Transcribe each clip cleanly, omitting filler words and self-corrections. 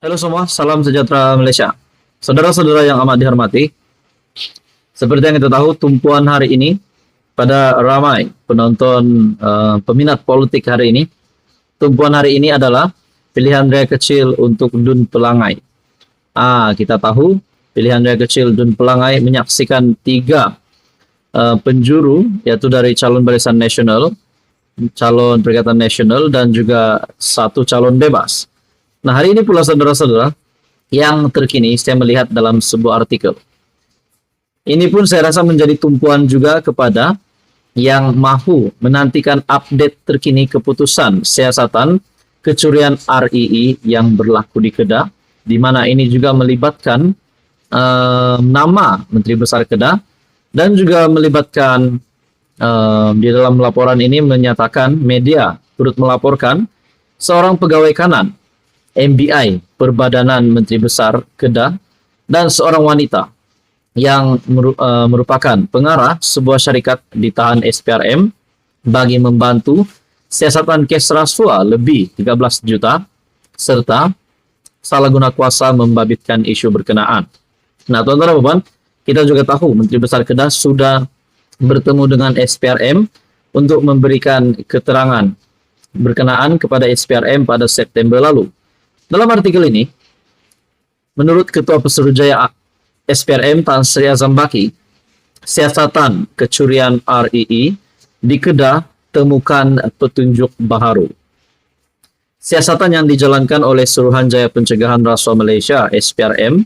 Halo semua, salam sejahtera Malaysia. Saudara-saudara yang amat dihormati, seperti yang kita tahu, tumpuan hari ini pada ramai penonton peminat politik hari ini, tumpuan hari ini adalah pilihan raya kecil untuk Dun Pelangai. Kita tahu pilihan raya kecil Dun Pelangai menyaksikan tiga penjuru, yaitu dari calon Barisan Nasional, calon Perikatan Nasional, dan juga satu calon bebas. Nah, hari ini pula saudara-saudara, yang terkini saya melihat dalam sebuah artikel. Ini pun saya rasa menjadi tumpuan juga kepada yang mahu menantikan update terkini keputusan siasatan kecurian RII yang berlaku di Kedah, di mana ini juga melibatkan nama Menteri Besar Kedah, dan juga melibatkan di dalam laporan ini menyatakan media turut melaporkan seorang pegawai kanan MBI Perbadanan Menteri Besar Kedah dan seorang wanita yang merupakan pengarah sebuah syarikat ditahan SPRM bagi membantu siasatan kes rasuah lebih 13 juta serta salah guna kuasa membabitkan isu berkenaan. Nah, tuan-tuan dan puan, kita juga tahu Menteri Besar Kedah sudah bertemu dengan SPRM untuk memberikan keterangan berkenaan kepada SPRM pada September lalu. Dalam artikel ini, menurut Ketua Pesuruhjaya SPRM Tan Sri Azambaki, siasatan kecurian RII di Kedah temukan petunjuk baharu. Siasatan yang dijalankan oleh Suruhanjaya Pencegahan Rasuah Malaysia SPRM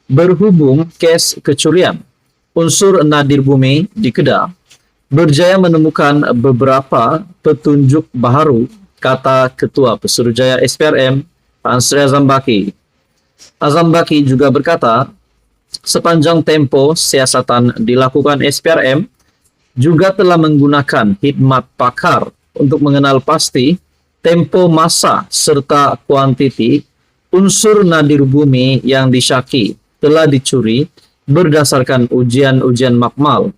berhubung kes kecurian unsur nadir bumi di Kedah berjaya menemukan beberapa petunjuk baharu, kata Ketua Pesuruhjaya SPRM Tan Sri Azambaki. Azambaki juga berkata, sepanjang tempo siasatan dilakukan SPRM juga telah menggunakan khidmat pakar untuk mengenal pasti tempo masa serta kuantiti unsur nadir bumi yang disyaki telah dicuri berdasarkan ujian-ujian makmal.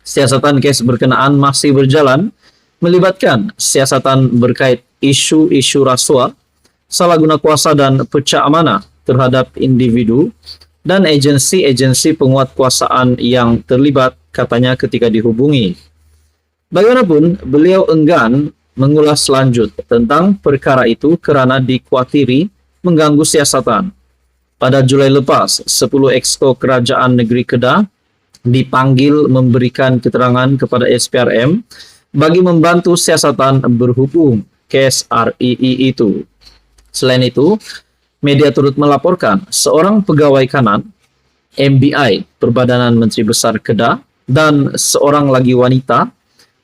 Siasatan kes berkenaan masih berjalan, melibatkan siasatan berkait isu-isu rasuah, salah guna kuasa dan pecah amanah terhadap individu dan agensi-agensi penguatkuasaan yang terlibat, katanya ketika dihubungi. Bagaimanapun, beliau enggan mengulas lanjut tentang perkara itu kerana dikuatiri mengganggu siasatan. Pada Julai lepas, 10 exco Kerajaan Negeri Kedah dipanggil memberikan keterangan kepada SPRM bagi membantu siasatan berhubung kes RII itu. Selain itu, media turut melaporkan seorang pegawai kanan MBI Perbadanan Menteri Besar Kedah dan seorang lagi wanita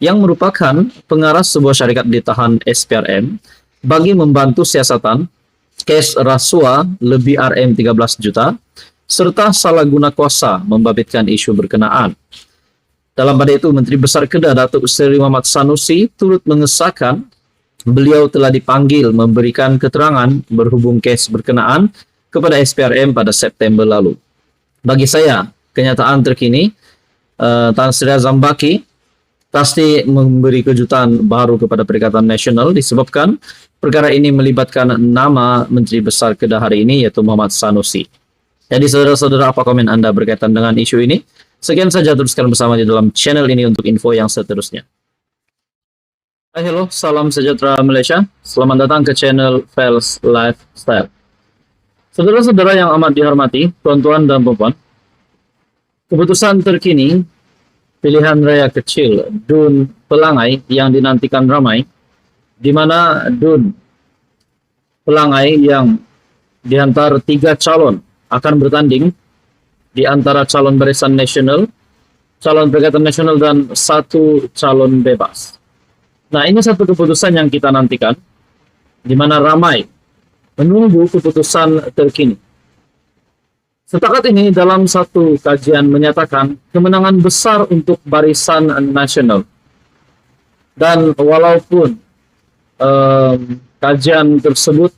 yang merupakan pengarah sebuah syarikat ditahan SPRM bagi membantu siasatan kes rasuah lebih RM 13 juta serta salah guna kuasa membabitkan isu berkenaan. Dalam pada itu, Menteri Besar Kedah Datuk Seri Muhammad Sanusi turut mengesahkan beliau telah dipanggil memberikan keterangan berhubung kes berkenaan kepada SPRM pada September lalu. Bagi saya, kenyataan terkini, Tan Sri Azambaki pasti memberi kejutan baru kepada Perikatan Nasional disebabkan perkara ini melibatkan nama Menteri Besar Kedah hari ini, yaitu Muhammad Sanusi. Jadi saudara-saudara, apa komen anda berkaitan dengan isu ini? Sekian saja, teruskan bersama di dalam channel ini untuk info yang seterusnya. Halo, salam sejahtera Malaysia. Selamat datang ke channel Fels Lifestyle. Saudara-saudara yang amat dihormati, tuan-tuan dan puan, keputusan terkini pilihan raya kecil Dun Pelangai yang dinantikan ramai, di mana Dun Pelangai yang diantar 3 calon akan bertanding di antara calon Barisan Nasional, calon Perikatan Nasional, dan satu calon bebas. Nah, ini satu keputusan yang kita nantikan, di mana ramai menunggu keputusan terkini. Setakat ini, dalam satu kajian menyatakan kemenangan besar untuk Barisan Nasional. Dan walaupun kajian tersebut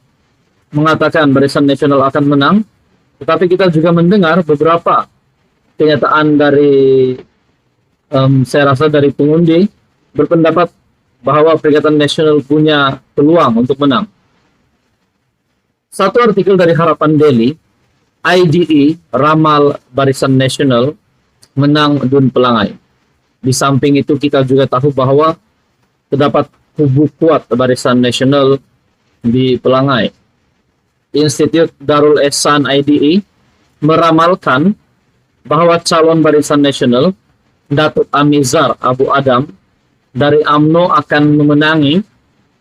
mengatakan Barisan Nasional akan menang, tetapi kita juga mendengar beberapa kenyataan dari, saya rasa dari pengundi, berpendapat bahwa Perikatan Nasional punya peluang untuk menang. Satu artikel dari Harapan Daily, IDE ramal Barisan Nasional menang Dun Pelangai. Di samping itu kita juga tahu bahwa terdapat kubu kuat Barisan Nasional di Pelangai. Institut Darul Ehsan IDE meramalkan bahwa calon Barisan Nasional Datuk Amizar Abu Adam dari UMNO akan memenangi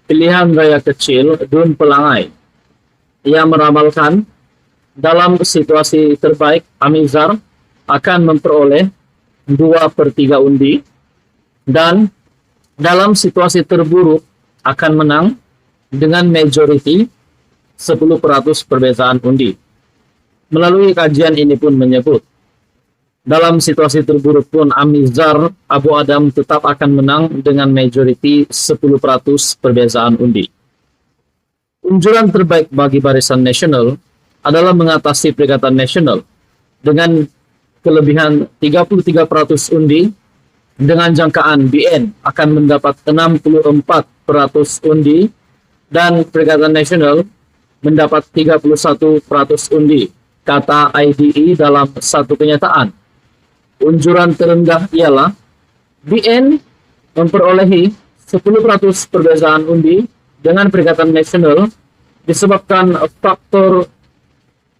pilihan raya kecil Dun Pelangai. Ia meramalkan dalam situasi terbaik Amizar akan memperoleh 2/3 undi dan dalam situasi terburuk akan menang dengan majority 10% perbedaan undi. Melalui kajian ini pun menyebut dalam situasi terburuk pun Amizar Abu Adam tetap akan menang dengan majority 10% perbedaan undi. Unjuran terbaik bagi Barisan Nasional adalah mengatasi Perikatan Nasional dengan kelebihan 33% undi dengan jangkaan BN akan mendapat 64% undi dan Perikatan Nasional mendapat 31% undi, kata IDE dalam satu kenyataan. Unjuran terendah ialah BN memperolehi 10% perbedaan undi dengan Perikatan Nasional disebabkan faktor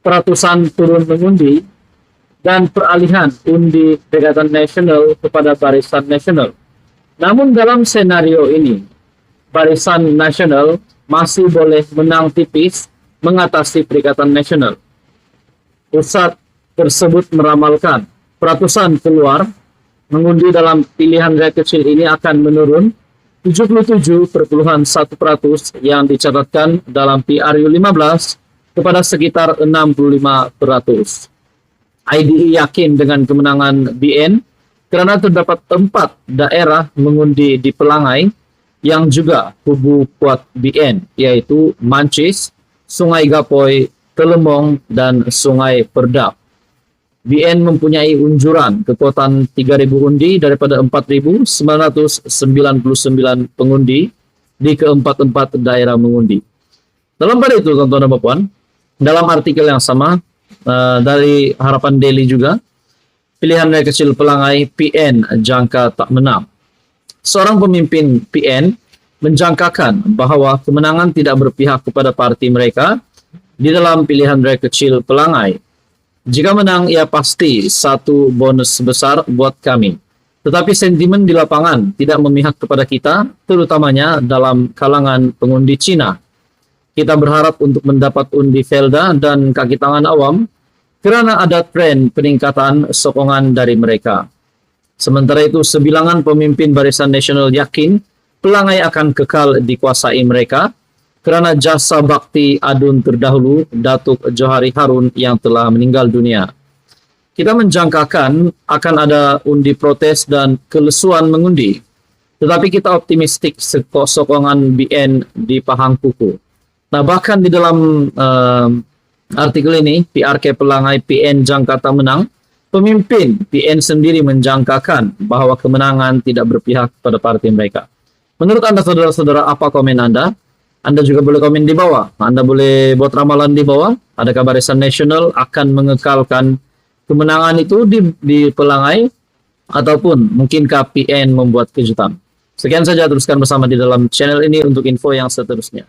peratusan turun mengundi dan peralihan undi Perikatan Nasional kepada Barisan Nasional. Namun dalam senario ini, Barisan Nasional masih boleh menang tipis mengatasi Perikatan Nasional. Pusat tersebut meramalkan peratusan keluar mengundi dalam pilihan raya kecil ini akan menurun 77,1% yang dicatatkan dalam PRU 15 kepada sekitar 65%. IDE yakin dengan kemenangan BN karena terdapat 4 daerah mengundi di Pelangai yang juga kubu kuat BN, yaitu Mancis, Sungai Gapoi, Telemong, dan Sungai Perdap. BN mempunyai unjuran kekuatan 3.000 undi daripada 4.999 pengundi di keempat-empat daerah mengundi. Dalam pada itu, tuan-tuan dan puan, dalam artikel yang sama dari Harapan Daily juga, pilihan raya kecil Pelangai PN jangka tak menang. Seorang pemimpin PN menjangkakan bahwa kemenangan tidak berpihak kepada parti mereka di dalam pilihan raya kecil Pelangai. Jika menang, ia pasti satu bonus besar buat kami. Tetapi sentimen di lapangan tidak memihak kepada kita, terutamanya dalam kalangan pengundi Cina. Kita berharap untuk mendapat undi Felda dan kaki tangan awam karena ada tren peningkatan sokongan dari mereka. Sementara itu, sebilangan pemimpin Barisan Nasional yakin Pelangai akan kekal dikuasai mereka karena jasa bakti adun terdahulu Datuk Johari Harun yang telah meninggal dunia. Kita menjangkakan akan ada undi protes dan kelesuan mengundi, tetapi kita optimistik sokongan BN di Pahang Kuku. Nah, bahkan di dalam artikel ini, PRK Pelangai PN jangka tak menang, pemimpin PN sendiri menjangkakan bahwa kemenangan tidak berpihak pada parti mereka. Menurut Anda, saudara-saudara, apa komen Anda? Anda juga boleh komen di bawah. Anda boleh buat ramalan di bawah. Adakah Barisan Nasional akan mengekalkan kemenangan itu di Pelangai? Ataupun mungkinkah PN membuat kejutan? Sekian saja, teruskan bersama di dalam channel ini untuk info yang seterusnya.